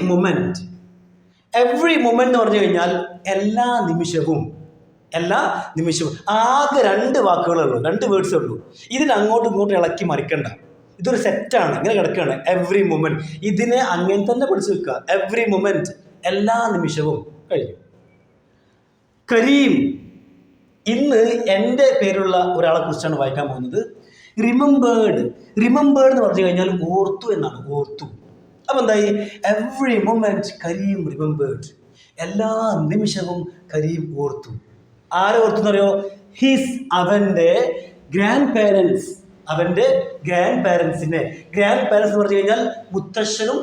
Moment. Every moment എന്ന് പറഞ്ഞു കഴിഞ്ഞാൽ എല്ലാ നിമിഷവും. ആകെ 2 വാക്കുകളുള്ളൂ, 2 വേർഡ്സേ ഉള്ളൂ. ഇതിന് അങ്ങോട്ടും ഇങ്ങോട്ടും ഇളക്കി മറിക്കണ്ട. ഇതൊരു സെറ്റാണ്, ഇങ്ങനെ കിടക്കുകയാണ്. എവ്രി മൊമെന്റ്, ഇതിനെ അങ്ങനെ തന്നെ പഠിച്ചു വെക്കുക. എവ്രി മൊമെന്റ്, എല്ലാ നിമിഷവും. കഴിഞ്ഞു. കരീം, ഇന്ന് എൻ്റെ പേരുള്ള ഒരാളെ കുറിച്ചാണ് വായിക്കാൻ പോകുന്നത്. റിമെമ്പേർഡ് എന്ന് പറഞ്ഞു കഴിഞ്ഞാൽ ഓർത്തു എന്നാണ്. ഓർത്തു. അപ്പം എന്തായി? Every moment Karim remembered. എല്ലാ നിമിഷവും കരീം ഓർത്തു. ആരെ ഓർത്തു എന്നറിയോ? അവൻ്റെ ഗ്രാൻഡ് പേരൻസ്. അവൻ്റെ ഗ്രാൻഡ് പാരൻസിനെ. ഗ്രാൻഡ് പാരൻസ് എന്ന് പറഞ്ഞു കഴിഞ്ഞാൽ മുത്തശ്ശനും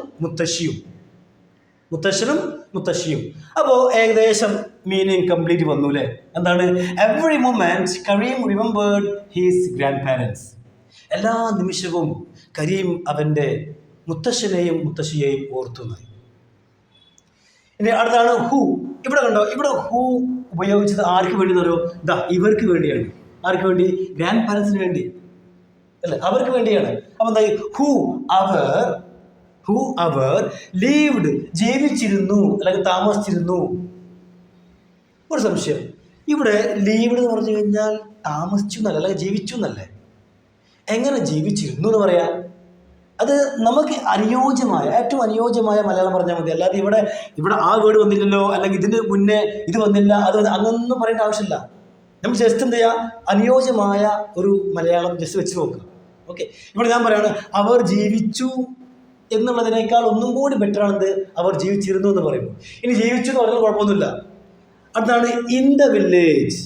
മുത്തശ്ശിയും. അപ്പോൾ ഏകദേശം മീനിങ് കംപ്ലീറ്റ് വന്നു അല്ലേ? എന്താണ്? Every moment Karim remembered his grandparents. എല്ലാ നിമിഷവും കരീം അവൻ്റെ മുത്തശ്ശനെയും മുത്തശ്ശിയെയും ഓർത്തു. ഇനി അടുത്താണ് ഹൂ. ഇവിടെ കണ്ടോ? ഇവിടെ ഹൂ ഉപയോഗിച്ചത് ആർക്ക് വേണ്ടി എന്നറിയോ? ഇവർക്ക് വേണ്ടിയാണ്. ആർക്ക് വേണ്ടി? ഗ്രാൻഡ് പാരൻസിന് വേണ്ടി അല്ലേ? അവർക്ക് വേണ്ടിയാണ്. അപ്പം എന്തായി? ഹൂ അവർ ലീവ്ഡ്, ജീവിച്ചിരുന്നു അല്ലെങ്കിൽ താമസിച്ചിരുന്നു. ഒരു സംശയം, ഇവിടെ ലീവ്ഡ് എന്ന് പറഞ്ഞു കഴിഞ്ഞാൽ താമസിച്ചു എന്നല്ല, അല്ലെങ്കിൽ ജീവിച്ചു എന്നല്ലേ? എങ്ങനെ ജീവിച്ചിരുന്നു എന്ന് പറയാം? അത് നമുക്ക് ഏറ്റവും അനുയോജ്യമായ മലയാളം പറഞ്ഞാൽ മതി. അല്ലാതെ ഇവിടെ ആ വേർഡ് വന്നില്ലല്ലോ, അല്ലെങ്കിൽ ഇതിന് മുന്നേ ഇത് വന്നില്ല, അങ്ങനൊന്നും പറയേണ്ട ആവശ്യമില്ല. നമുക്ക് ജസ്റ്റ് എന്ത് ചെയ്യുക? അനുയോജ്യമായ ഒരു മലയാളം ജസ്റ്റ് വെച്ച് നോക്കുക. ഓക്കെ, ഇവിടെ ഞാൻ പറയാണ് അവർ ജീവിച്ചു എന്നുള്ളതിനേക്കാൾ ഒന്നും കൂടി ബെറ്ററാണെന്ത്? അവർ ജീവിച്ചിരുന്നു എന്ന് പറയുമ്പോൾ. ഇനി ജീവിച്ചു എന്ന് പറഞ്ഞാൽ കുഴപ്പമൊന്നുമില്ല. അടുത്താണ് ഇൻ ദ വില്ലേജ്.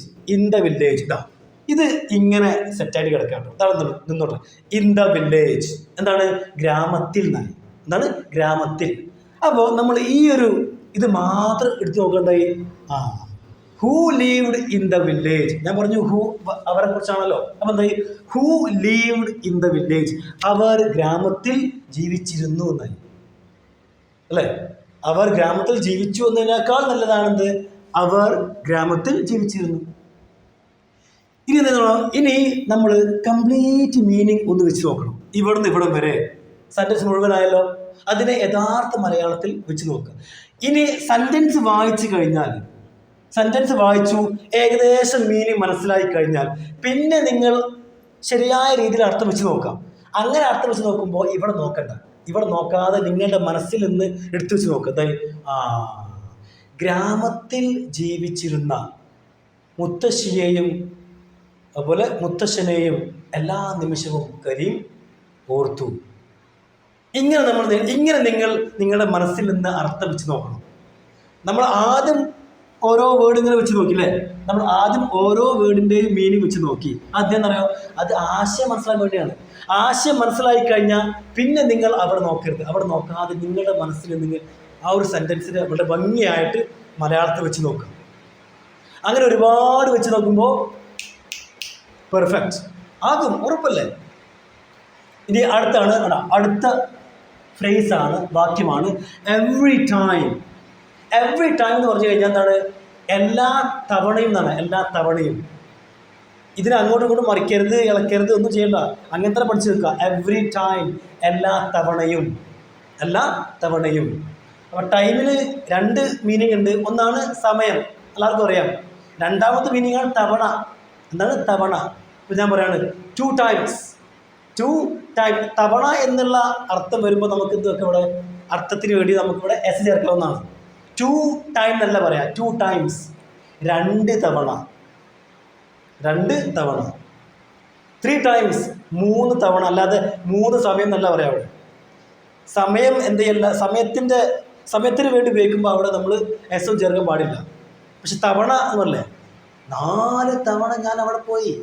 ഇത് ഇങ്ങനെ സെറ്റായിട്ട് കിടക്കാട്ടോ. നിന്നോട്ടെ. ഇൻ ദ വില്ലേജ് എന്താണ്? ഗ്രാമത്തിൽ എന്നാണ്. എന്താണ്? ഗ്രാമത്തിൽ. അപ്പോൾ നമ്മൾ ഇത് മാത്രം എടുത്തു നോക്കണ്ടായി. Who lived in the village. ഞാൻ പറഞ്ഞു ഹൂ അവരെ കുറിച്ചാണല്ലോ. അപ്പം എന്തായി? Who lived in the village. അവർ ഗ്രാമത്തിൽ ജീവിച്ചിരുന്നു എന്നായി അല്ലേ? അവർ ഗ്രാമത്തിൽ ജീവിച്ചു എന്നതിനേക്കാൾ നല്ലതാണെന്ത്? അവർ ഗ്രാമത്തിൽ ജീവിച്ചിരുന്നു. ഇനി നമ്മൾ കംപ്ലീറ്റ് മീനിങ് ഒന്ന് വെച്ച് നോക്കണം. ഇവിടുന്ന് ഇവിടം വരെ സെന്റൻസ് മുഴുവനായല്ലോ. അതിനെ യഥാർത്ഥ മലയാളത്തിൽ വെച്ച് നോക്കുക. ഇനി സെന്റൻസ് വായിച്ചു ഏകദേശം മീനിങ് മനസ്സിലായി കഴിഞ്ഞാൽ പിന്നെ നിങ്ങൾ ശരിയായ രീതിയിൽ അർത്ഥം വെച്ച് നോക്കാം. അങ്ങനെ അർത്ഥം വെച്ച് നോക്കുമ്പോൾ ഇവിടെ നോക്കണ്ട. ഇവിടെ നോക്കാതെ നിങ്ങളുടെ മനസ്സിൽ നിന്ന് എടുത്തു വെച്ച് നോക്കുക. ഗ്രാമത്തിൽ ജീവിച്ചിരുന്ന മുത്തശ്ശിയെയും അതുപോലെ മുത്തശ്ശനെയും എല്ലാ നിമിഷവും കരീം ഓർത്തു. ഇങ്ങനെ നിങ്ങൾ നിങ്ങളുടെ മനസ്സിൽ നിന്ന് അർത്ഥം വെച്ച് നോക്കണം. നമ്മൾ ആദ്യം ഓരോ വേർഡ് ഇങ്ങനെ വെച്ച് നോക്കില്ലേ? നമ്മൾ ആദ്യം ഓരോ വേർഡിൻ്റെയും മീനിങ് വെച്ച് നോക്കി. ആദ്യം എന്നറിയോ? അത് ആശയം മനസ്സിലാക്കാൻ വേണ്ടിയാണ്. ആശയം മനസ്സിലായി കഴിഞ്ഞാൽ പിന്നെ നിങ്ങൾ അവിടെ നോക്കരുത്. അവിടെ നോക്കാതെ നിങ്ങളുടെ മനസ്സിൽ നിങ്ങൾ ആ ഒരു സെൻറ്റൻസിനെ വളരെ ഭംഗിയായിട്ട് മലയാളത്തിൽ വെച്ച് നോക്കുക. അങ്ങനെ ഒരുപാട് വെച്ച് നോക്കുമ്പോൾ പെർഫെക്റ്റ് ആകും, ഉറപ്പല്ലേ? ഇനി അടുത്ത ഫ്രേസാണ്, വാക്യമാണ് എവ്രി ടൈം. എവ്രി ടൈം എന്ന് പറഞ്ഞു കഴിഞ്ഞാൽ എന്താണ്? എല്ലാ തവണയും എന്നാണ്. എല്ലാ തവണയും. ഇതിനെ അങ്ങോട്ടും ഇങ്ങോട്ടും മറിക്കരുത്, ഇളക്കരുത്, ഒന്നും ചെയ്യണ്ട. അങ്ങനെ തന്നെ പഠിച്ചു വെക്കുക. എവ്രി ടൈം, എല്ലാ തവണയും. അപ്പോൾ ടൈമിന് 2 മീനിങ് ഉണ്ട്. ഒന്നാണ് സമയം, എല്ലാവർക്കും അറിയാം. രണ്ടാമത്തെ മീനിങ് ആണ് തവണ. എന്താണ്? തവണ. ഇപ്പോൾ ഞാൻ പറയാണ് 2 times. തവണ എന്നുള്ള അർത്ഥം വരുമ്പോൾ നമുക്ക് ഇതൊക്കെ ഇവിടെ അർത്ഥത്തിന് വേണ്ടി നമുക്കിവിടെ എസ് ചേർക്കാവുന്നതാണ്. 2 times എന്നല്ല പറയാം. 2 times, 2 തവണ. 3 times, 3 തവണ. അല്ലാതെ 3 സമയം എന്നല്ല പറയാം. അവിടെ സമയം എന്ത് ചെയ്യല്ല, സമയത്തിന് വേണ്ടി ഉപയോഗിക്കുമ്പോൾ അവിടെ നമ്മൾ എസ് ചേർക്കാൻ പാടില്ല. പക്ഷെ തവണ എന്നല്ലേ, 4 തവണ ഞാൻ അവിടെ പോയി.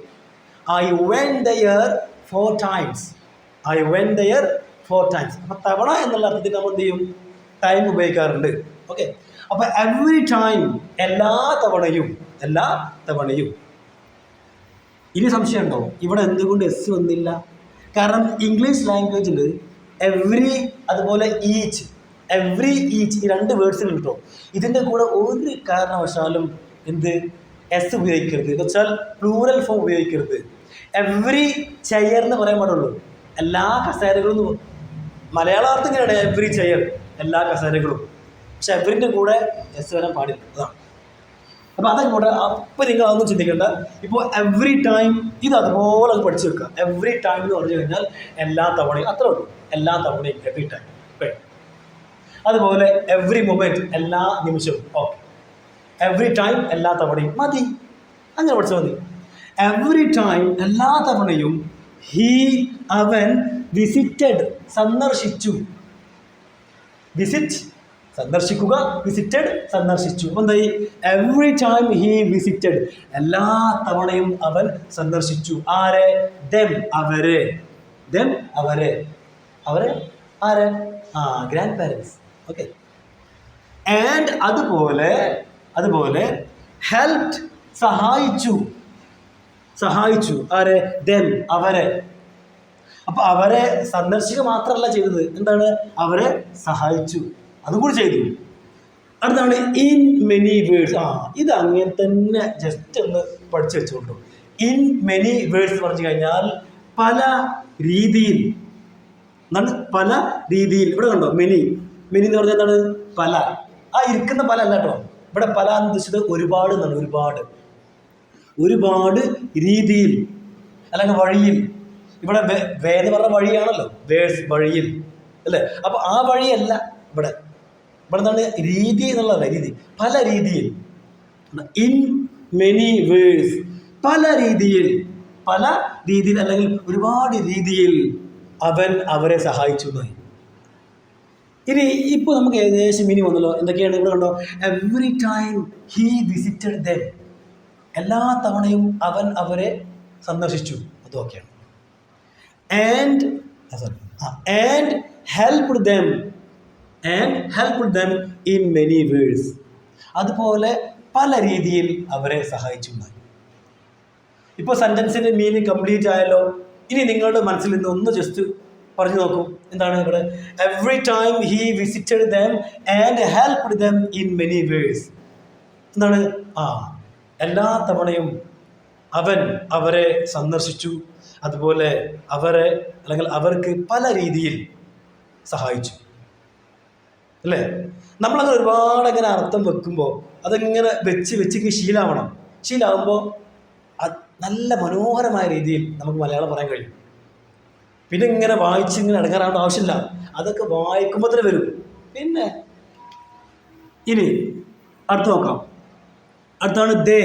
I went there 4 times. അപ്പോൾ തവണ എന്നുള്ള അർത്ഥത്തിൽ നമ്മൾ എന്ത് ചെയ്യും? ടൈം ഉപയോഗിക്കാറുണ്ട്. ഓക്കെ, അപ്പോൾ എവ്രി ടൈം, എല്ലാ തവണയും. ഇനി സംശയം ഉണ്ടോ ഇവിടെ എന്തുകൊണ്ട് എസ് വന്നില്ല? കാരണം ഇംഗ്ലീഷ് ലാംഗ്വേജിൽ എവ്രി അതുപോലെ ഈച്ച് ഈ 2 വേർഡ്സിന് കിട്ടും. ഇതിൻ്റെ കൂടെ ഒരു കാരണവശാലും എസ് ഉപയോഗിക്കരുത്. എന്ന് വെച്ചാൽ പ്ലൂറൽ ഫോം ഉപയോഗിക്കരുത്. എവ്രി ചെയർ എന്ന് പറയാൻ പാടുള്ളൂ. എല്ലാ കസേരകളും. മലയാളാർത്ഥം ഇങ്ങനെയാണ് എവ്രി ചെയർ. എല്ലാ കസേരകളും. പക്ഷെ എവറിൻ്റെ കൂടെ എസ് വരാൻ പാടില്ല. അതാണ്. അപ്പോൾ അതൊക്കെ കൂടെ. അപ്പം നിങ്ങൾ അതൊന്നും ചിന്തിക്കേണ്ട. ഇപ്പോൾ എവറി ടൈം ഇത് അതുപോലെ അത് പഠിച്ചു വെക്കുക. എവറി ടൈം എന്ന് പറഞ്ഞു കഴിഞ്ഞാൽ എല്ലാ തവണയും, അത്രേ ഉള്ളൂ. എല്ലാ തവണയും, എവറി ടൈം. അതുപോലെ എവറി മൊമെൻറ്റ്, എല്ലാ നിമിഷവും. ഓക്കെ, എവറി ടൈം, എല്ലാ തവണയും മതി. അങ്ങനെ പഠിച്ചാൽ മതി. എവറി ടൈം, എല്ലാ തവണയും. അവൻ വിസിറ്റഡ്, സന്ദർശിച്ചു. വിസിറ്റ് സന്ദർശിക്കുക, വിസിറ്റഡ് സന്ദർശിച്ചു. അപ്പം എന്തായി? എവറി ടൈം ഹി വിസിറ്റഡ്, എല്ലാ തവണയും അവൻ സന്ദർശിച്ചു. ആരെ? ദെം, അവരെ. ദെം, അവരെ. അവരെ ആരെ? Grand parents. ഓക്കെ. ആൻഡ് അതുപോലെ ഹെൽപ്ഡ്, സഹായിച്ചു. സഹായിച്ചു ആരെ? ദെം, അവരെ. അപ്പൊ അവരെ സന്ദർശിക്കുക മാത്രമല്ല ചെയ്തത്, എന്താണ്? അവരെ സഹായിച്ചു, അതുകൂടി ചെയ്തു. അടുത്താണ് ഇൻ മെനി വേർഡ്സ്. ഇത് അങ്ങനെ തന്നെ ജസ്റ്റ് ഒന്ന് പഠിച്ചു വെച്ചോളൂ. ഇൻ മെനി വേർഡ്സ് എന്ന് പറഞ്ഞു കഴിഞ്ഞാൽ പല രീതിയിൽ എന്താണ്? പല രീതിയിൽ. ഇവിടെ കണ്ടോ മെനി. മെനി എന്ന് പറഞ്ഞാൽ എന്താണ്? പല. ഇരിക്കുന്ന പല അല്ല കേട്ടോ. ഇവിടെ പല എന്ന് ഉദ്ദേശിച്ചത് ഒരുപാട് എന്നാണ്. ഒരുപാട് രീതിയിൽ, അല്ലെങ്കിൽ വഴിയിൽ. ഇവിടെ എന്ന് പറഞ്ഞ വഴിയാണല്ലോ, വേഴ്സ്, വഴിയിൽ അല്ലേ? അപ്പോൾ ആ വഴിയല്ല ഇവിടെ എന്താണ്? രീതി എന്നുള്ളതല്ല, രീതി. പല രീതിയിൽ. ഇൻ മെനി വേഴ്സ്, പല രീതിയിൽ അല്ലെങ്കിൽ ഒരുപാട് രീതിയിൽ അവൻ അവരെ സഹായിച്ചു എന്നായി. ഇനി ഇപ്പോൾ നമുക്ക് ഏകദേശം മിനി വന്നല്ലോ. എന്തൊക്കെയാണ് ഇവിടെ കണ്ടോ? Every time he visited them, എല്ലാ തവണയും അവൻ അവരെ സന്ദർശിച്ചു. അതൊക്കെയാണ്. And helped them in many ways, അതുപോലെ പല രീതിയിൽ അവരെ സഹായിച്ചു. ഇപ്പോൾ സെൻറ്റൻസിൻ്റെ മീനിങ് കംപ്ലീറ്റ് ആയല്ലോ. ഇനി നിങ്ങളുടെ മനസ്സിൽ നിന്ന് ഒന്ന് ജസ്റ്റ് പറഞ്ഞു നോക്കൂ. എന്താണ് ഇവിടെ? Every time he visited them and helped them in many ways. എന്താണ്? എല്ലാ തവണയും അവൻ അവരെ സന്ദർശിച്ചു, അതുപോലെ അവരെ അല്ലെങ്കിൽ അവർക്ക് പല രീതിയിൽ സഹായിച്ചു. അല്ലേ? നമ്മളങ്ങനെ ഒരുപാട് അങ്ങനെ അർത്ഥം വെക്കുമ്പോൾ അതങ്ങനെ വെച്ച് ശീലമാകുമ്പോൾ നല്ല മനോഹരമായ രീതിയിൽ നമുക്ക് മലയാളം പറയാൻ കഴിയും. പിന്നെ ഇങ്ങനെ ഇങ്ങനെ അടങ്ങാറാവേണ്ട ആവശ്യമില്ല. അതൊക്കെ വായിക്കുമ്പോൾ തന്നെ വരും. പിന്നെ ഇനി അടുത്ത് നോക്കാം. അടുത്താണ് ദേ,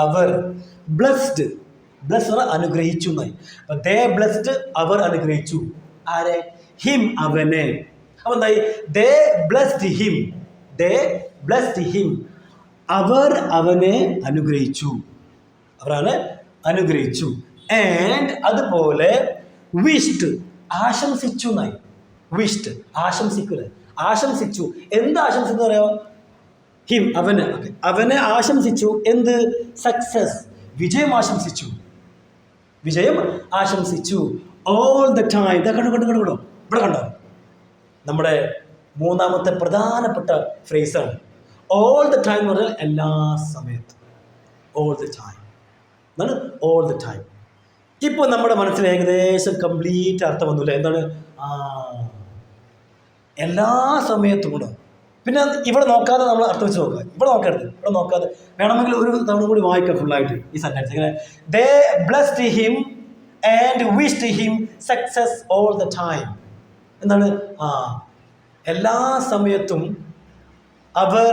അവർ. ബ്ലെസ്ഡ് പറഞ്ഞാൽ അനുഗ്രഹിച്ചു എന്നായി. അപ്പം ദേ ബ്ലെസ്ഡ്, അവർ അനുഗ്രഹിച്ചു. ആരെ? ഹിം, അവനെ. അപ്പം എന്തായി? ദേ ബ്ലെസ്ഡ് ഹിം, അവർ അവനെ അനുഗ്രഹിച്ചു. ആൻഡ് അതുപോലെ വിഷ്ഡ്, ആശംസിച്ചു എന്നായി. വിഷ്ഡ്, ആശംസിച്ചു. എന്ത് ആശംസിച്ചു പറയാമോ? ഹിം, അവനെ ആശംസിച്ചു. എന്ത്? സക്സസ്, വിജയം ആശംസിച്ചു. All the time. കണ്ടോ ഇവിടെ കണ്ടോ? നമ്മുടെ മൂന്നാമത്തെ പ്രധാനപ്പെട്ട ഫ്രേസാണ്. ഓൾ ദ ടൈം എന്ന് പറഞ്ഞാൽ എല്ലാ സമയത്തും. All the time. ഇപ്പോൾ നമ്മുടെ മനസ്സിൽ ഏകദേശം കംപ്ലീറ്റ് അർത്ഥം വന്നില്ല. എന്താണ്? എല്ലാ സമയത്തും കൂടെ. പിന്നെ ഇവിടെ നോക്കാതെ നമ്മൾ അർത്ഥം വെച്ച് നോക്കുക. ഇവിടെ നോക്കാതെ വേണമെങ്കിൽ ഒരു തവണ കൂടി വായിക്കാം ഫുള്ളായിട്ട് ഈ സെന്റൻസ്. ഇങ്ങനെ they blessed him and wished him success all the time. എന്താണ്? എല്ലാ സമയത്തും അവർ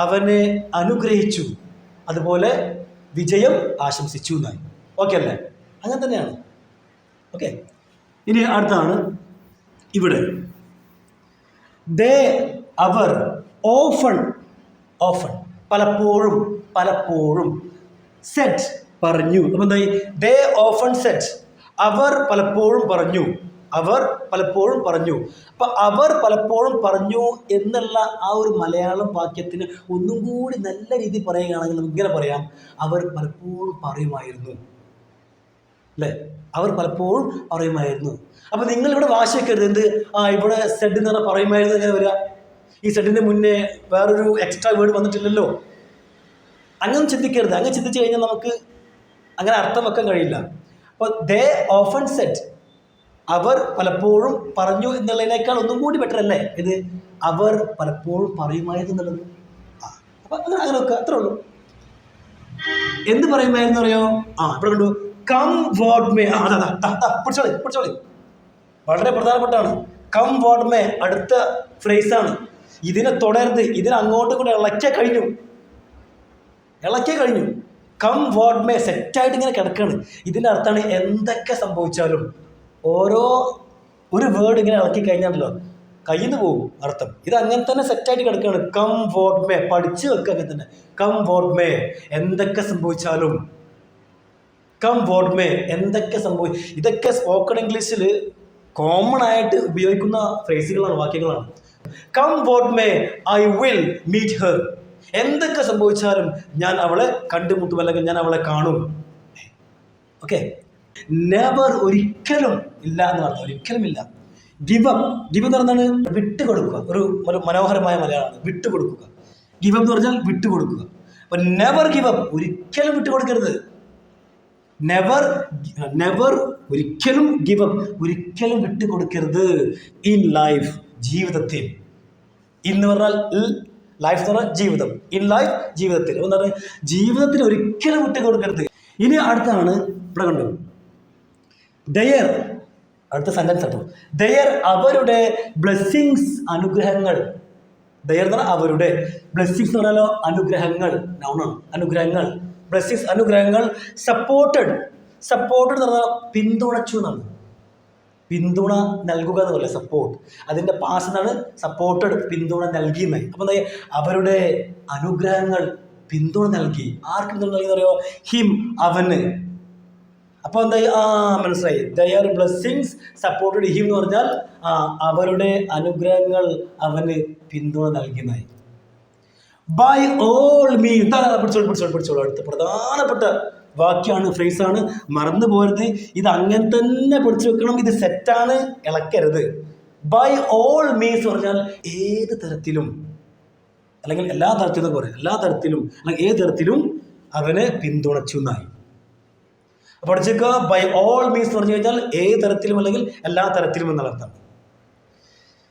അവനെ അനുഗ്രഹിച്ചു, അതുപോലെ വിജയം ആശംസിച്ചു എന്നായി. ഓക്കെ അല്ലേ? അങ്ങനെ തന്നെയാണ്. ഓക്കെ. ഇനി അടുത്താണ് ഇവിടെ. ദേ, അവർ. ഓഫൺ, പലപ്പോഴും. സെറ്റ്, പറഞ്ഞു. അപ്പം എന്തായി? ദേ ഓഫൺ സെറ്റ്, അവർ പലപ്പോഴും പറഞ്ഞു. അപ്പം അവർ പലപ്പോഴും പറഞ്ഞു എന്നുള്ള ആ ഒരു മലയാളം വാക്യത്തിന് ഒന്നും കൂടി നല്ല രീതിയിൽ പറയുകയാണെങ്കിൽ നമുക്ക് ഇങ്ങനെ പറയാം: അവർ പലപ്പോഴും പറയുമായിരുന്നു. അല്ലേ? അവർ പലപ്പോഴും പറയുമായിരുന്നു. അപ്പം നിങ്ങളിവിടെ വാശി വെക്കരുത്. എന്ത്? ഇവിടെ സെഡ് എന്ന് പറഞ്ഞാൽ പറയുമായിരുന്നു എങ്ങനെ വരിക? ഈ സെഡിൻ്റെ മുന്നേ വേറൊരു എക്സ്ട്രാ വേർഡ് വന്നിട്ടില്ലല്ലോ. അങ്ങനെ ചിന്തിക്കരുത്. അങ്ങനെ ചിന്തിച്ചു കഴിഞ്ഞാൽ നമുക്ക് അങ്ങനെ അർത്ഥം വെക്കാൻ കഴിയില്ല. അപ്പോൾ ദേ ഓഫൺ സെറ്റ്, അവർ പലപ്പോഴും പറഞ്ഞു എന്നുള്ളതിനേക്കാൾ ഒന്നും കൂടി ബെറ്റർ അല്ലേ ഇത് അവർ പലപ്പോഴും പറയുമായിരുന്നു എന്നുള്ളത്. അപ്പൊ അങ്ങനെ വെക്കുക, അത്രേ ഉള്ളൂ. എന്ത് പറയുമായിരുന്നു അറിയോ? ഇവിടെ കണ്ടു, കം വാട്ട് മേ. പിടിച്ചോളി, വളരെ പ്രധാനപ്പെട്ടാണ്. കം വാട്ട് മേ അടുത്ത ഫ്രേസാണ്. ഇതിനെ തുടരുത്, ഇതിനെ അങ്ങോട്ടും കൂടെ ഇളക്കിയ കഴിഞ്ഞു. കം വാട്ട് മേ സെറ്റായിട്ട് ഇങ്ങനെ കിടക്കാണ്. ഇതിൻ്റെ അർത്ഥമാണ് എന്തൊക്കെ സംഭവിച്ചാലും. ഒരു വേർഡ് ഇങ്ങനെ ഇളക്കി കഴിഞ്ഞാണല്ലോ കയ്യിൽ നിന്ന് പോകും അർത്ഥം. ഇത് അങ്ങനെ തന്നെ സെറ്റായിട്ട് കിടക്കുകയാണ്. കം വാട്ട് മേ, പഠിച്ചു വെക്കുക അങ്ങനെ തന്നെ. കം വാട്ട് മേ, എന്തൊക്കെ സംഭവിച്ചാലും. കം വാട്ട് മേ, എന്തൊക്കെ ഇതൊക്കെ സ്പോക്കൺ ഇംഗ്ലീഷിൽ കോമൺ ആയിട്ട് ഉപയോഗിക്കുന്ന ഫ്രേസുകളാണ്, വാക്യങ്ങളാണ്. Come what may I will meet her. എന്തൊക്കെ സംഭവിച്ചാലും ഞാൻ അവളെ കണ്ടുമുട്ടും, അല്ലെങ്കിൽ ഞാൻ അവളെ കാണും. ഓക്കെ. നെവർ, ഒരിക്കലും ഇല്ല എന്ന് പറഞ്ഞു, ഒരിക്കലും ഇല്ല. ഗിവ് അപ്പ് എന്ന് പറഞ്ഞാൽ വിട്ടുകൊടുക്കുക. ഒരു മനോഹരമായ മലയാളമാണ് വിട്ടുകൊടുക്കുക. ഗിവ് അപ്പ് എന്ന് പറഞ്ഞാൽ വിട്ടുകൊടുക്കുക. അപ്പൊ നെവർ ഗിവ് അപ്പ്, ഒരിക്കലും വിട്ടുകൊടുക്കരുത്. നെവർ ഒരിക്കലും ഗിവ് അപ്പ്, ഒരിക്കലും വിട്ടുകൊടുക്കരുത്. ഇൻ ലൈഫ്, ജീവിതത്തിൽ. എന്ന് പറഞ്ഞാൽ ലൈഫ് എന്ന് പറഞ്ഞാൽ ജീവിതം. ഇൻ ലൈഫ്, ജീവിതത്തിൽ. എന്ന് പറഞ്ഞാൽ ജീവിതത്തിൽ ഒരിക്കലും വിട്ടുകൊടുക്കരുത്. ഇനി അടുത്താണ് ഇവിടെ കണ്ടു, ദയർ. അടുത്ത സെന്റൻസ് കേട്ടോ. ദയർ, അവരുടെ ബ്ലെസ്സിങ്സ്, അനുഗ്രഹങ്ങൾ. ദയർ എന്ന് പറഞ്ഞാൽ അവരുടെ, ബ്ലെസ്സിങ്സ് എന്ന് പറഞ്ഞാലോ അനുഗ്രഹങ്ങൾ, നൗണാണ്. അനുഗ്രഹങ്ങൾ, ബ്ലെസ്സിങ്സ്, അനുഗ്രഹങ്ങൾ. സപ്പോർട്ടഡ് എന്ന് പറഞ്ഞാൽ പിന്തുണച്ചു എന്നാണ്. പിന്തുണ നൽകുക എന്ന് പറയില്ല, സപ്പോർട്ട്. അതിൻ്റെ പാസ് എന്നാണ് സപ്പോർട്ടഡ്, പിന്തുണ നൽകിയെന്നായി. അപ്പം എന്താ, അവരുടെ അനുഗ്രഹങ്ങൾ പിന്തുണ നൽകി. ആർക്ക് പിന്തുണ നൽകി എന്ന് പറയുമോ? ഹിം, അവന്. അപ്പോൾ എന്തായി? മനസ്സിലായി. ദയർ ബ്ലെസ്സിങ്സ് സപ്പോർട്ടഡ് ഹിം എന്ന് പറഞ്ഞാൽ അവരുടെ അനുഗ്രഹങ്ങൾ അവന് പിന്തുണ നൽകിയെന്നായി. ബൈ ഓൾ മീൻസ്, പിടിച്ചോളൂ. അടുത്ത പ്രധാനപ്പെട്ട വാക്യമാണ്, ഫ്രേസാണ്, മറന്നു പോരുത്. ഇത് അങ്ങനെ തന്നെ പഠിച്ചു വെക്കണം. ഇത് സെറ്റാണ്, ഇളക്കരുത്. ബൈ ഓൾ മീൻസ് പറഞ്ഞാൽ ഏത് തരത്തിലും, അല്ലെങ്കിൽ എല്ലാ തരത്തിലും പറയാം, എല്ലാ തരത്തിലും അല്ലെങ്കിൽ ഏത് തരത്തിലും അവനെ പിന്തുണച്ചു എന്നായി. പഠിച്ചേക്കുക. ബൈ ഓൾ മീൻസ് പറഞ്ഞു കഴിഞ്ഞാൽ ഏത് തരത്തിലും അല്ലെങ്കിൽ എല്ലാ തരത്തിലും എന്നുള്ള അർത്ഥം.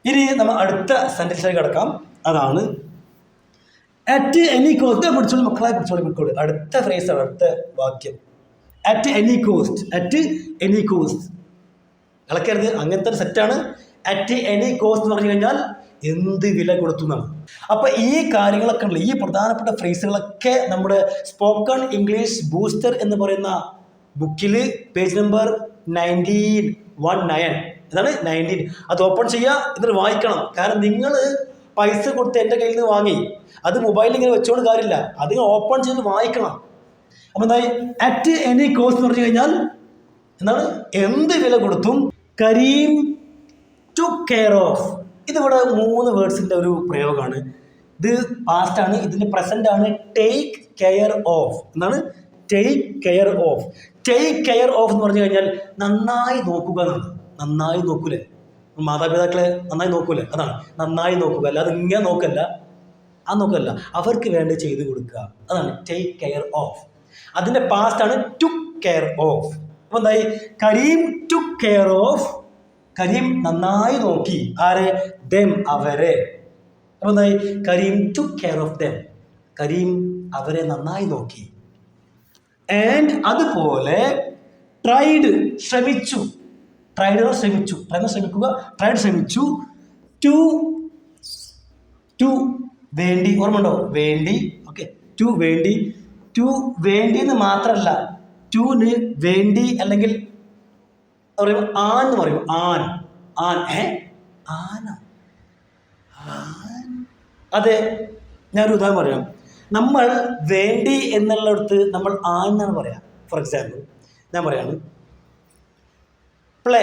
ഇനി നമ്മൾ അടുത്ത സെന്റൻസിലേക്ക് കിടക്കാം. അതാണ് അറ്റ് എനി കോസ്റ്റ്. പിടിച്ചോളൂ മക്കളെ, പിടിച്ചോളൂ. അടുത്ത ഫ്രേസാണ്, അടുത്ത വാക്യം. At any cost. ഇളക്കരുത്, അങ്ങനത്തെ ഒരു സെറ്റാണ്. അറ്റ് എനി കോസ്റ്റ് എന്ന് പറഞ്ഞു കഴിഞ്ഞാൽ എന്ത് വില കൊടുത്തു എന്നാണ്. അപ്പൊ ഈ കാര്യങ്ങളൊക്കെ ഉള്ള, ഈ പ്രധാനപ്പെട്ട ഫ്രേസുകളൊക്കെ നമ്മുടെ സ്പോക്കൺ ഇംഗ്ലീഷ് ബൂസ്റ്റർ എന്ന് പറയുന്ന ബുക്കിൽ പേജ് നമ്പർ 1919, ഇതാണ് 19. അത് ഓപ്പൺ ചെയ്യുക, എന്നിട്ട് വായിക്കണം. കാരണം നിങ്ങൾ പൈസ കൊടുത്ത് എൻ്റെ കയ്യിൽ നിന്ന് വാങ്ങി, അത് മൊബൈലിൽ ഇങ്ങനെ വെച്ചോണ്ട് കാര്യമില്ല, അത് ഓപ്പൺ ചെയ്ത് വായിക്കണം. അപ്പം എന്തായി? അറ്റ് എനി കോസ്റ്റ് എന്ന് പറഞ്ഞു കഴിഞ്ഞാൽ എന്താണ്? എന്ത് വില കൊടുത്തും. Karim took care of. ഇതിവിടെ 3 വേർഡ്സിൻ്റെ ഒരു പ്രയോഗമാണ്. ഇത് പാസ്റ്റാണ്, ഇതിൻ്റെ പ്രസൻ്റ് ആണ്. Take care of. എന്താണ്? Take care of. Take care of എന്ന് പറഞ്ഞു കഴിഞ്ഞാൽ നന്നായി നോക്കുക എന്നാണ്. നന്നായി നോക്കൂലേ മാതാപിതാക്കളെ? നന്നായി നോക്കൂലേ? അതാണ് നന്നായി നോക്കുക. അല്ലാതെ ഇങ്ങനെ നോക്കല്ല, നോക്കല്ല, അവർക്ക് വേണ്ടി ചെയ്തു കൊടുക്കുക. അതാണ് ടേക്ക് കെയർ ഓഫ്. അതിൻ്റെ പാസ്റ്റാണ് ടു കെയർ ഓഫ്. അപ്പോൾ എന്തായി? Karim took care of. Karim നന്നായി നോക്കി. ആരെ? ദെം, അവരെ. അപ്പോൾ എന്തായി? Karim took care of them. Karim അവരെ നന്നായി നോക്കി. ആൻഡ് അതുപോലെ ട്രൈഡ്, ശ്രമിച്ചു. ശ്രമിക്കുക. ട്രൈഡ്, ശ്രമിച്ചു. ടു വേണ്ടി, ഓർമ്മ ഉണ്ടോ? വേണ്ടി. ഓക്കെ. ടു വേണ്ടി. ടു വേണ്ടി എന്ന് മാത്രമല്ല, ടുന് വേണ്ടി അല്ലെങ്കിൽ പറയുമ്പോൾ ആൻ എന്ന് പറയും. ആൻ. അതെ, ഞാനൊരു ഉദാഹരണം പറയാം. നമ്മൾ വേണ്ടി എന്നുള്ളിടത്ത് നമ്മൾ ആൻ എന്നാണ് പറയാം. ഫോർ എക്സാമ്പിൾ ഞാൻ പറയാണ്, പ്ലേ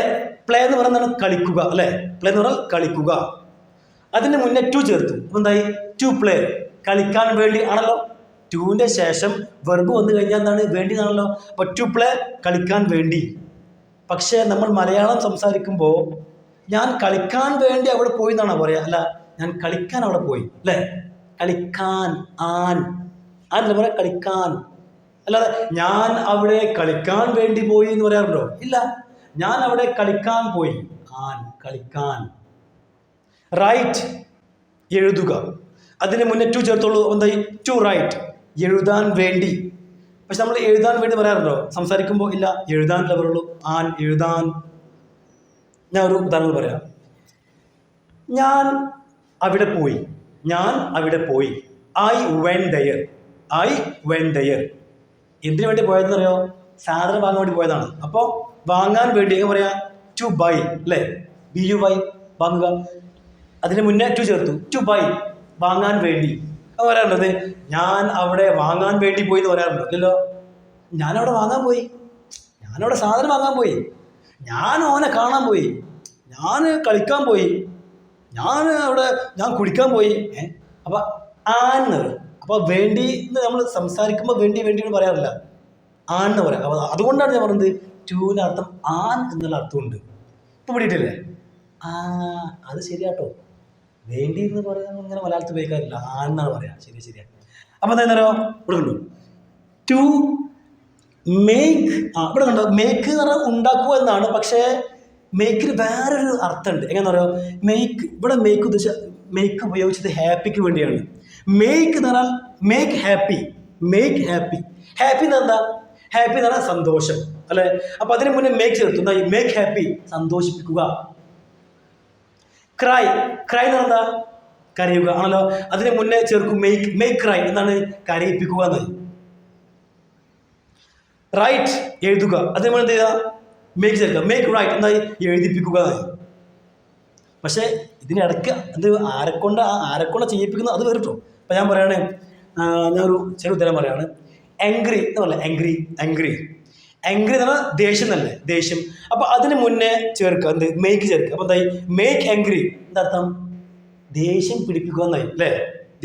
എന്ന് പറയുന്നത് കളിക്കുക, അല്ലേ? പ്ലേ എന്ന് പറഞ്ഞാൽ കളിക്കുക. അതിന് മുന്നേ ടു ചേർത്തു. അപ്പം എന്തായി? ടു പ്ലേ, കളിക്കാൻ വേണ്ടി ആണല്ലോ. ടുവിൻ്റെ ശേഷം വെർബ് വന്നു കഴിഞ്ഞാൽ എന്താണ്? വേണ്ടി എന്നാണല്ലോ. അപ്പോൾ ടു പ്ലേ, കളിക്കാൻ വേണ്ടി. പക്ഷേ നമ്മൾ മലയാളം സംസാരിക്കുമ്പോൾ ഞാൻ കളിക്കാൻ വേണ്ടി അവിടെ പോയി എന്നാണോ പറയുക? അല്ല, ഞാൻ കളിക്കാൻ അവിടെ പോയി, അല്ലേ? കളിക്കാൻ, ആനല്ല പറയാം, കളിക്കാൻ. അല്ലാതെ ഞാൻ അവിടെ കളിക്കാൻ വേണ്ടി പോയി എന്ന് പറയാറുണ്ടോ? ഇല്ല. ഞാൻ അവിടെ കളിക്കാൻ പോയി. ആൻ, കളിക്കാൻ. റൈറ്റ്, എഴുതുക. അതിന് മുന്നേ ടു ചേർത്തോളൂ. എന്തായി? ടു റൈറ്റ്, എഴുതാൻ വേണ്ടി. പക്ഷെ നമ്മൾ എഴുതാൻ വേണ്ടി പറയാറുണ്ടോ സംസാരിക്കുമ്പോൾ? ഇല്ല, എഴുതാനല്ല പറയുള്ളൂ. ആൻ, എഴുതാൻ. ഞാൻ ഒരു ഉദാഹരണം പറയാം. ഞാൻ അവിടെ പോയി. ഞാൻ അവിടെ പോയി. I went there. I went there. എന്തിനു വേണ്ടി പോയതെന്ന് അറിയോ? സാധനം വാങ്ങാൻ വേണ്ടി പോയതാണ്. അപ്പോൾ വാങ്ങാൻ വേണ്ടി എങ്ങനെ പറയാം? ടു ബൈ, അല്ലേ? BUY, വാങ്ങുക. അതിന് മുന്നേ ടു ചേർത്തു. ടു ബൈ, വാങ്ങാൻ വേണ്ടി. അത് പറയാറുള്ളത് ഞാൻ അവിടെ വാങ്ങാൻ വേണ്ടി പോയി എന്ന് പറയാറുണ്ടോ? ഇല്ലല്ലോ. ഞാനവിടെ വാങ്ങാൻ പോയി. ഞാനവിടെ സാധനം വാങ്ങാൻ പോയി. ഞാൻ ഓനെ കാണാൻ പോയി. ഞാൻ കളിക്കാൻ പോയി. ഞാൻ കുടിക്കാൻ പോയി. അപ്പം ആന്ന്. അപ്പോൾ വേണ്ടി എന്ന് നമ്മൾ സംസാരിക്കുമ്പോൾ വേണ്ടി എന്ന് പറയാറില്ല, ആന്ന് പറയാം. അപ്പോൾ അതുകൊണ്ടാണ് ഞാൻ പറഞ്ഞത് ടൂവിൻ്റെ അർത്ഥം ആൻ എന്നുള്ള അർത്ഥമുണ്ട്. ഇപ്പം പിടിയിട്ടില്ലേ? അത് ശരിയാട്ടോ. വേണ്ടി എന്ന് പറയുന്നത് ഇങ്ങനെ മലയാളത്തിൽ ഉപയോഗിക്കാറില്ല, ആന്നാണ് പറയാം. ശരിയാ. അപ്പം എന്താ പറയുക? ഇവിടെ കണ്ടു ടു മേക്ക്. ഇവിടെ കണ്ടോ? മേക്ക് എന്ന് പറഞ്ഞാൽ ഉണ്ടാക്കുക എന്നാണ്. പക്ഷേ മേക്കിന് വേറൊരു അർത്ഥമുണ്ട്. എങ്ങനെയാണെന്ന് പറയുക? മേക്ക്, ഇവിടെ മേക്ക് ഉപയോഗിച്ചത് ഹാപ്പിക്ക് വേണ്ടിയാണ്. മേക്ക് എന്ന് പറഞ്ഞാൽ make happy. Make happy. Happy എന്ന് എന്താ? ഹാപ്പി എന്ന് പറഞ്ഞാൽ സന്തോഷം, അല്ലെ? അപ്പൊ അതിന് മുന്നേ മേക്ക് ചേർത്തു. എന്താ? മേക്ക് ഹാപ്പി, സന്തോഷിപ്പിക്കുക. ക്രൈ. ക്രൈ എന്ന് പറഞ്ഞാൽ കരയുക ആണല്ലോ. അതിന് മുന്നേ ചേർക്കും മേക്ക് ക്രൈ, എന്താണ്? കരയിപ്പിക്കുക എന്നായി. റൈറ്റ്, എഴുതുക. അതിന് മുന്നേ എന്ത് ചെയ്യുക? മേക്ക് ചേർക്കുക. മേക്ക് റൈറ്റ്, എന്തായി? എഴുതിപ്പിക്കുക എന്നായി. പക്ഷേ ഇതിനിടയ്ക്ക് അത് ആരെക്കൊണ്ട് ചെയ്യിപ്പിക്കുന്നത് അത് വരും. അപ്പം ഞാൻ പറയാണ്, ഞാനൊരു ചെറിയ ഉത്തരം പറയാണ്. ആംഗ്രി എന്ന് പറഞ്ഞാൽ ആംഗ്രി എന്ന് പറഞ്ഞാൽ ദേഷ്യം തന്നെ, ദേഷ്യം. അപ്പം അതിന് മുന്നേ ചേർക്കുക. എന്ത്? മേക്ക് ചേർക്കുക. അപ്പം എന്തായി? Make angry. എന്താർത്ഥം? ദേഷ്യം പിടിപ്പിക്കുക എന്നായി, അല്ലേ?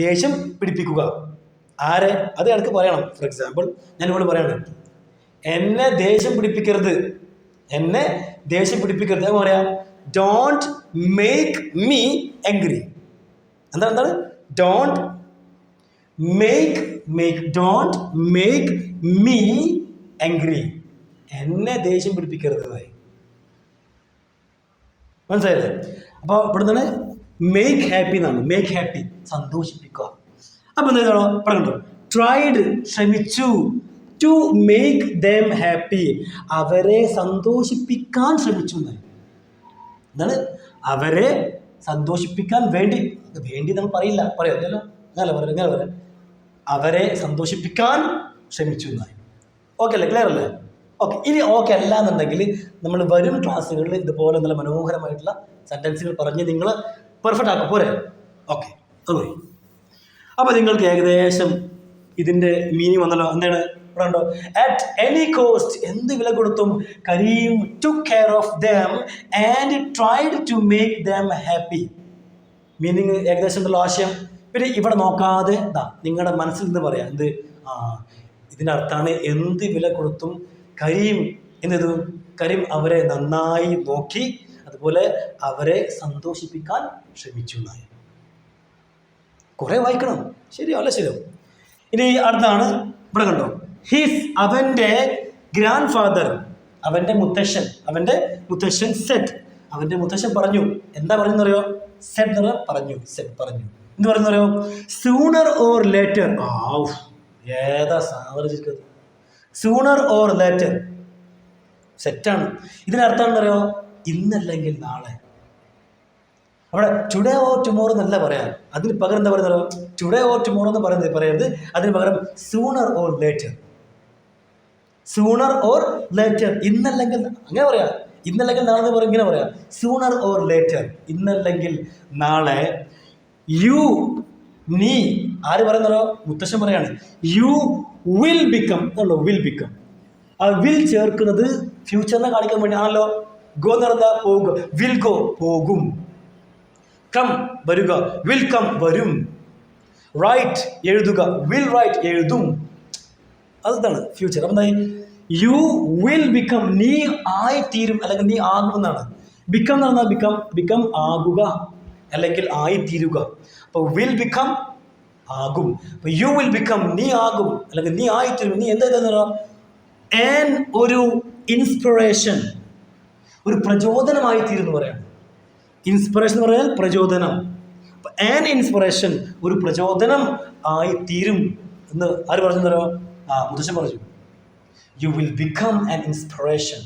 ദേഷ്യം പിടിപ്പിക്കുക. ആരെ? അത് എനിക്ക് പറയണം. ഫോർ എക്സാമ്പിൾ ഞാൻ ഇവിടെ പറയാണ്, എന്നെ ദേഷ്യം പിടിപ്പിക്കരുത്. എന്നെ ദേഷ്യം പിടിപ്പിക്കരുത്. എന്ന് പറയാം, ഡോണ്ട് മേക്ക് മീ ആംഗ്രി. എന്താണ്? Don't make me angry. എന്നെ ദേഷ്യം പിടിപ്പിക്കരുതായി. മനസ്സിലായില്ലേ? അപ്പോൾ ഇവിടെ തന്നെ മേക്ക് ഹാപ്പി എന്നാണ്. മേക്ക് ഹാപ്പി, സന്തോഷിപ്പിക്കുക. അപ്പൊ എന്താണോ പറഞ്ഞോ? ട്രൈഡ്, ശ്രമിച്ചു. ടു മേക്ക് ദം ഹാപ്പി, അവരെ സന്തോഷിപ്പിക്കാൻ ശ്രമിച്ചു എന്നാണ്. എന്താണ്? അവരെ സന്തോഷിപ്പിക്കാൻ വേണ്ടി നമ്മൾ പറയില്ലല്ലോ. അങ്ങനെ പറയാം. അവരെ സന്തോഷിപ്പിക്കാൻ ശ്രമിച്ചു എന്നായി. ഓക്കെ അല്ലേ? ക്ലിയർ അല്ലേ? ഓക്കെ. ഇനി ഓക്കെ അല്ല എന്നുണ്ടെങ്കിൽ നമ്മൾ വരും ക്ലാസ്സുകളിൽ ഇതുപോലെ നല്ല മനോഹരമായിട്ടുള്ള സെൻറ്റൻസുകൾ പറഞ്ഞ് നിങ്ങൾ പെർഫെക്റ്റ് ആക്കുക. പോരെ? ഓക്കെ, അത് പോയി. അപ്പോൾ നിങ്ങൾക്ക് ഏകദേശം ഇതിൻ്റെ മീനിങ് വന്നല്ലോ. എന്താണ്? ഇവിടെ ഉണ്ടോ? അറ്റ് എനി കോസ്റ്റ്, എന്ത് വില കൊടുത്തും Kareem took care of them and tried to make them happy. Meaning ഏകദേശം ഉണ്ടല്ലോ, ആശയം. പിന്നെ ഇവിടെ നോക്കാതെ നിങ്ങളുടെ മനസ്സിൽ നിന്ന് പറയാം. എന്ത്? ഇതിൻ്റെ അർത്ഥമാണ് എന്ത് വില കൊടുത്തും കരീം കരീം അവരെ നന്നായി നോക്കി, അതുപോലെ അവരെ സന്തോഷിപ്പിക്കാൻ ശ്രമിച്ചു എന്നായി. കുറെ വായിക്കണം. ശരിയോ? അല്ല ശരിയോ? ഇനി അടുത്താണ്. ഇവിടെ കണ്ടോ? അവൻ്റെ ഗ്രാൻഡ് ഫാദർ, അവൻ്റെ മുത്തശ്ശൻ സെറ്റ്. അവൻ്റെ മുത്തശ്ശൻ പറഞ്ഞു. എന്താ പറഞ്ഞെന്നറിയോ? സെറ്റ് എന്ന് പറഞ്ഞു. എന്ത് പറയുന്നറിയോ? Sooner or later. ഏതാ സാധനം? സൂണർ ഓർ ലേറ്റർ സെറ്റാണ്. ഇതിനർത്ഥം എന്നറിയോ? ഇന്നല്ലെങ്കിൽ നാളെ. അവിടെ ടുഡേ ഓർ ടുമോറോ എന്നല്ല പറയാൻ. അതിന് പകരം എന്താ പറയുന്നോ? ടുഡേ ഓർ ടുമോറോ എന്ന് പറയരുത്. അതിന് പകരം സൂണർ ഓർ ലേറ്റർ. ഇന്നല്ലെങ്കിൽ അങ്ങനെ പറയാം. ഇന്നല്ലെങ്കിൽ നാളെ എന്ന് പറയും. ഇങ്ങനെ പറയാം, സൂണർ ഓർ ലേറ്റർ, ഇന്നല്ലെങ്കിൽ നാളെ. നീ ആര് പറയുന്നോ? മുത്തശ്ശൻ പറയാണ്. യു വിൽ ബിക്കം എന്നുള്ളൂ. ആ വിൽ ചേർക്കുന്നത് ഫ്യൂച്ചറിനെ കാണിക്കാൻ വേണ്ടി ആണല്ലോ. ഗോ എന്ന് പറഞ്ഞാൽ പോകുക. വിൽ ഗോ, പോകും. കം, വരുക. വിൽ കം, വരും. റൈറ്റ്, എഴുതുക. വിൽ റൈറ്റ്, എഴുതും. അതാണ് ഫ്യൂച്ചർ. അപ്പം എന്തായി? യു വിൽ ബിക്കം, നീ ആയി തീരും അല്ലെങ്കിൽ നീ ആകുമെന്നാണ്. ബിക്കം എന്ന് പറഞ്ഞാൽ ബിക്കം ആകുക അല്ലെങ്കിൽ ആയി തീരുക. അപ്പോൾ വിൽ ബിക്കം, ആകും. അപ്പോൾ യു വിൽ ബിക്കം, നീ ആകും അല്ലെങ്കിൽ നീ ആയി തീരും. നീ എന്താ ഒരു ഇൻസ്പിറേഷൻ. ഒരു പ്രചോദനമായി തീരുന്നു പറയാണ്. ഇൻസ്പിറേഷൻ എന്ന് പറഞ്ഞാൽ പ്രചോദനം. ആൻ ഇൻസ്പിറേഷൻ, ഒരു പ്രചോദനം ആയി തീരും എന്ന് ആര് പറഞ്ഞു തരോ? മുത്തശ്ശൻ പറഞ്ഞു. You will become an inspiration.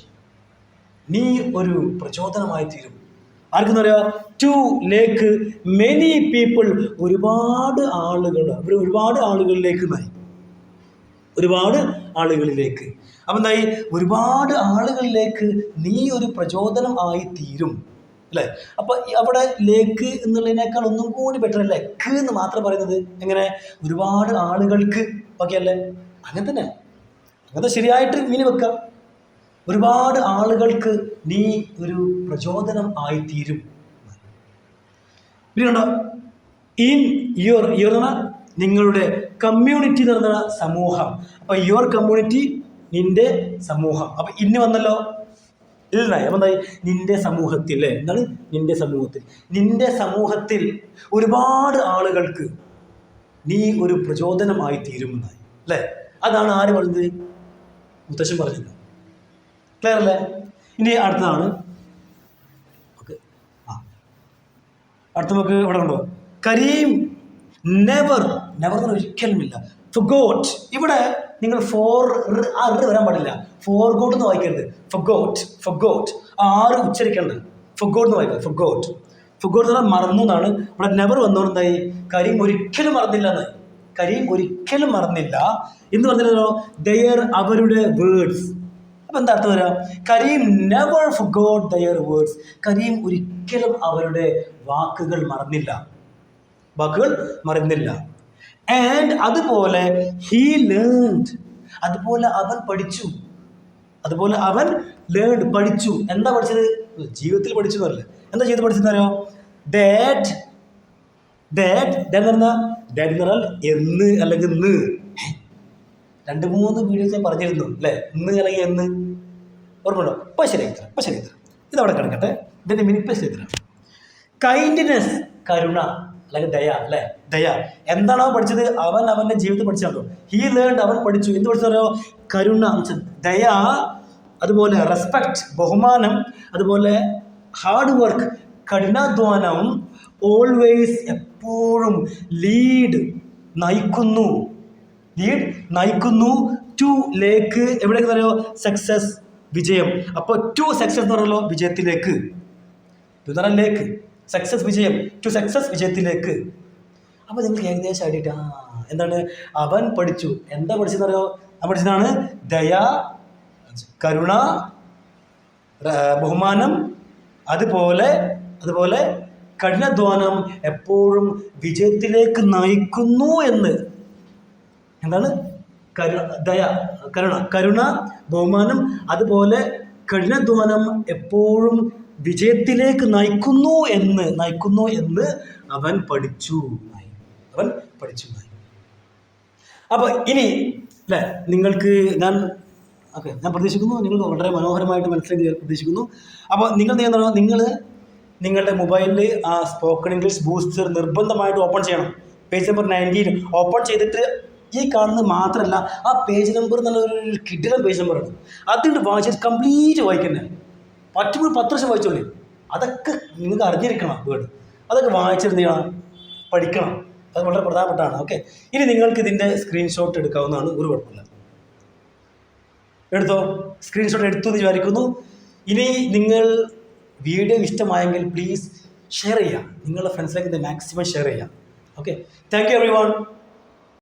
നീ ഒരു പ്രചോദനമായി തീരും. ആർക്കെന്ന് പറയാ? ടു ലേക്ക് മെനി പീപ്പിൾ, ഒരുപാട് ആളുകളിലേക്ക് നയി. ഒരുപാട് ആളുകളിലേക്ക്. അപ്പം എന്തായി? ഒരുപാട് ആളുകളിലേക്ക് നീ ഒരു പ്രചോദനം ആയി തീരും അല്ലേ? അപ്പം അവിടെ ലേക്ക് എന്നുള്ളതിനേക്കാൾ ഒന്നും കൂടി ബെറ്റർ അല്ലേ ക്ക് എന്ന് മാത്രം പറയുന്നത്? എങ്ങനെ? ഒരുപാട് ആളുകൾക്ക്. ഓക്കെ അല്ലേ? അങ്ങനെ തന്നെ, അങ്ങനത്തെ ശരിയായിട്ട് മീനി വെക്കാം. ഒരുപാട് ആളുകൾക്ക് നീ ഒരു പ്രചോദനം ആയിത്തീരും. പിന്നെയുണ്ടോ? ഇൻ യുവർ നിങ്ങളുടെ കമ്മ്യൂണിറ്റി എന്ന് പറഞ്ഞ സമൂഹം. അപ്പം യുവർ കമ്മ്യൂണിറ്റി, നിന്റെ സമൂഹം. അപ്പം ഇന്ന് വന്നല്ലോ, ഇല്ലായി. അപ്പം എന്തായി? നിന്റെ സമൂഹത്തിൽ അല്ലേ? എന്താണ്? നിന്റെ സമൂഹത്തിൽ ഒരുപാട് ആളുകൾക്ക് നീ ഒരു പ്രചോദനമായി തീരുമെന്നായി അല്ലേ? അതാണ് ആര് പറഞ്ഞത്? മുത്തശ്ശൻ പറഞ്ഞത്. ക്ലിയർ അല്ലേ? ഇനി അടുത്തതാണ്. ഓക്കെ, അടുത്ത നമുക്ക് ഇവിടെ ഉണ്ടോ? കരീം നെവർ എന്ന് ഒരിക്കലുമില്ല. ഫൊഗോട്ട്. ഇവിടെ നിങ്ങൾ വരാൻ പാടില്ല. ഫോർഗോട്ട് എന്ന് വായിക്കരുത്. ഫൊഗോട്ട് ആറ് ഉച്ചരിക്കണ്ട. ഫൊഗോട്ട് എന്ന് വായിക്കരുത്. ഫൊഗോട്ട് എന്ന് പറഞ്ഞാൽ മറന്നു എന്നാണ്. ഇവിടെ നെവർ വന്നോണ്ടായി കരീം ഒരിക്കലും മറന്നില്ല എന്നായി. കരീം ഒരിക്കലും മറന്നില്ല എന്ന് പറഞ്ഞല്ലോ. ദയർ, അവരുടെ വേർഡ്സ്. അപ്പം എന്താ അർത്ഥം വരാം? Karim never forgot their words. Karim ഒരിക്കലും അവരുടെ വാക്കുകൾ മറന്നില്ല. ആൻഡ് അതുപോലെ ഹീ ലേൺഡ്, അതുപോലെ അവൻ പഠിച്ചു. പഠിച്ചു. എന്താ പഠിച്ചത്? ജീവിതത്തിൽ പഠിച്ചു എന്നല്ല. എന്താ ജീവിതത്തിൽ പഠിച്ചെന്നറിയോ? ഡാഡ് എന്ന് പറഞ്ഞാൽ എന്ന് അല്ലെങ്കിൽ ഇന്ന്. 2-3 വീഡിയോസ് ഞാൻ പറഞ്ഞിരുന്നു അല്ലേ? ഇന്ന് അല്ലെങ്കിൽ എന്ന് ഓർമ്മയുണ്ടോ? ഇപ്പം ശരിയായി തരാം. ഇതവിടെ കിടക്കട്ടെ. ഇതിൻ്റെ മിനിപ്പ് ശരി തരാം. കൈൻഡ്നെസ്, കരുണ അല്ലെങ്കിൽ ദയ അല്ലേ? ദയ. എന്താണോ പഠിച്ചത്? അവൻ്റെ ജീവിതത്തിൽ പഠിച്ചാണോ? ഹീ ലേൺഡ്, അവൻ പഠിച്ചു. എന്ത് പഠിച്ചോ? കരുണ, ദയ, അതുപോലെ റെസ്പെക്റ്റ്, ബഹുമാനം, അതുപോലെ ഹാർഡ് വർക്ക്, കഠിനാധ്വാനം, ഓൾവേസ്, എപ്പോഴും, ലീഡ്, നയിക്കുന്നു, ടു ലേക്ക്, എവിടേക്ക് പറയുമോ? സക്സസ്, വിജയം. അപ്പോൾ ടു സക്സസ് എന്ന് പറയുമല്ലോ, വിജയത്തിലേക്ക്. ലേക്ക് സക്സസ്, വിജയം. ടു സക്സസ്, വിജയത്തിലേക്ക്. അപ്പോൾ നിങ്ങൾക്ക് ഏകദേശം ആയിട്ട് എന്താണ് അവൻ പഠിച്ചു? എന്താ പഠിച്ചെന്ന് അറിയോ? അവൻ പഠിച്ചതാണ് ദയ, കരുണ, ബഹുമാനം, അതുപോലെ കഠിനാധ്വാനം എപ്പോഴും വിജയത്തിലേക്ക് നയിക്കുന്നു എന്ന്. എന്താണ്? കരുണ, ബഹുമാനം, അതുപോലെ കഠിനാധ്വാനം എപ്പോഴും വിജയത്തിലേക്ക് നയിക്കുന്നു എന്ന് അവൻ പഠിച്ചു. അപ്പോൾ ഇനി അല്ലേ, നിങ്ങൾക്ക് ഞാൻ പ്രതീക്ഷിക്കുന്നു നിങ്ങൾക്ക് വളരെ മനോഹരമായിട്ട് മനസ്സിലാക്കി പ്രതീക്ഷിക്കുന്നു. അപ്പോൾ നിങ്ങൾ നിങ്ങളുടെ മൊബൈലിൽ ആ സ്പോക്കൺ ഇംഗ്ലീഷ് ബൂസ്റ്റർ നിർബന്ധമായിട്ട് ഓപ്പൺ ചെയ്യണം. പേജ് നമ്പർ 19 ഓപ്പൺ ചെയ്തിട്ട് ഈ കാണുന്നത് മാത്രമല്ല, ആ പേജ് നമ്പർ എന്നുള്ള ഒരു കിടിലൻ പേജ് നമ്പറാണ്. അതുകൊണ്ട് വായിച്ചിട്ട് കംപ്ലീറ്റ് വായിക്കണ്ടേ. പറ്റുമ്പോൾ 10 വർഷം വായിച്ചോളൂ. അതൊക്കെ നിങ്ങൾക്ക് അറിഞ്ഞിരിക്കണം. വേർഡ് അതൊക്കെ വായിച്ചിരുന്ന് പഠിക്കണം. അത് വളരെ പ്രധാനപ്പെട്ടാണ്. ഓക്കെ, ഇനി നിങ്ങൾക്ക് ഇതിൻ്റെ സ്ക്രീൻഷോട്ട് എടുക്കാവുന്നതാണ്. ഒരു കുഴപ്പമില്ല. എടുത്തോ, സ്ക്രീൻഷോട്ട് എടുത്തു എന്ന് വിചാരിക്കുന്നു. ഇനി നിങ്ങൾ വീഡിയോ ഇഷ്ടമായെങ്കിൽ പ്ലീസ് ഷെയർ ചെയ്യുക. നിങ്ങളുടെ ഫ്രണ്ട്സിലേക്ക് ഇത് മാക്സിമം ഷെയർ ചെയ്യുക. Okay, thank you everyone.